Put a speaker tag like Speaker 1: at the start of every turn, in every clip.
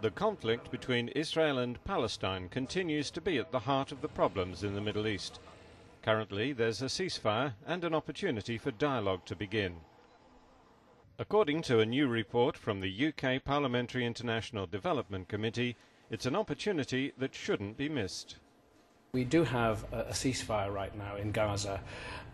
Speaker 1: The conflict between Israel and Palestine continues to be at the heart of the problems in the Middle East. Currently, there's a ceasefire and an opportunity for dialogue to begin. According to a new report from the UK Parliamentary International Development Committee, it's an opportunity that shouldn't be missed.
Speaker 2: We do have a ceasefire right now in Gaza,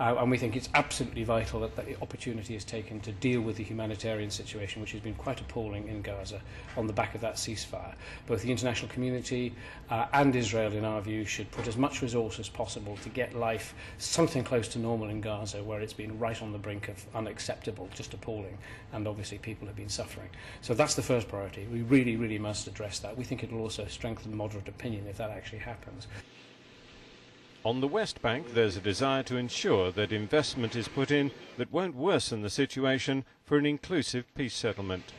Speaker 2: and we think it's absolutely vital that the opportunity is taken to deal with the humanitarian situation, which has been quite appalling in Gaza, on the back of that ceasefire. Both the international community and Israel, in our view, should put as much resource as possible to get life something close to normal in Gaza, where it's been right on the brink of unacceptable, just appalling, and obviously people have been suffering. So that's the first priority. We really, really must address that. We think it will also strengthen moderate opinion if that actually happens.
Speaker 1: On the West Bank, there's a desire to ensure that investment is put in that won't worsen the situation for an inclusive peace settlement.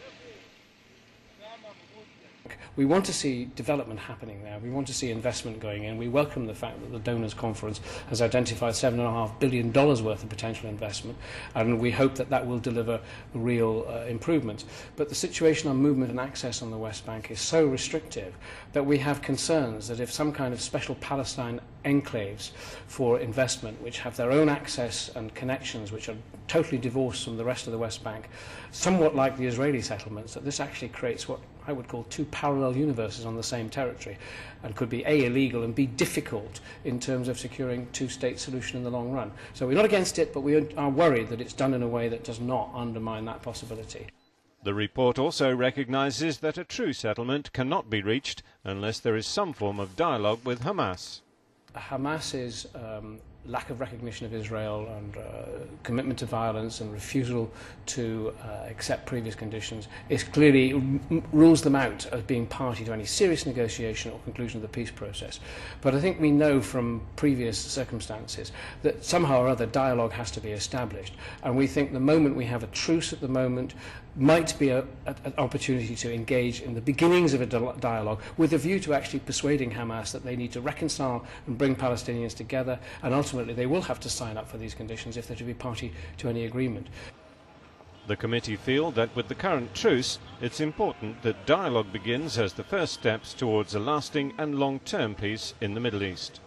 Speaker 2: We want to see development happening there. We want to see investment going in. We welcome the fact that the Donors Conference has identified $7.5 billion worth of potential investment, and we hope that that will deliver real improvements. But the situation on movement and access on the West Bank is so restrictive that we have concerns that if some kind of special Palestine enclaves for investment, which have their own access and connections, which are totally divorced from the rest of the West Bank, somewhat like the Israeli settlements, that this actually creates what I would call two parallel universes on the same territory, and could be A, illegal, and B, difficult in terms of securing two-state solution in the long run. So we're not against it, but we are worried that it's done in a way that does not undermine that possibility.
Speaker 1: The report also recognises that a true settlement cannot be reached unless there is some form of dialogue with Hamas.
Speaker 2: Hamas's lack of recognition of Israel and commitment to violence and refusal to accept previous conditions is clearly rules them out as being party to any serious negotiation or conclusion of the peace process. But I think we know from previous circumstances that somehow or other dialogue has to be established, and we think the moment we have a truce at the moment might be an opportunity to engage in the beginnings of a dialogue with a view to actually persuading Hamas that they need to reconcile and bring Palestinians together, and ultimately they will have to sign up for these conditions if they're to be party to any agreement.
Speaker 1: The committee feel that with the current truce, it's important that dialogue begins as the first steps towards a lasting and long-term peace in the Middle East.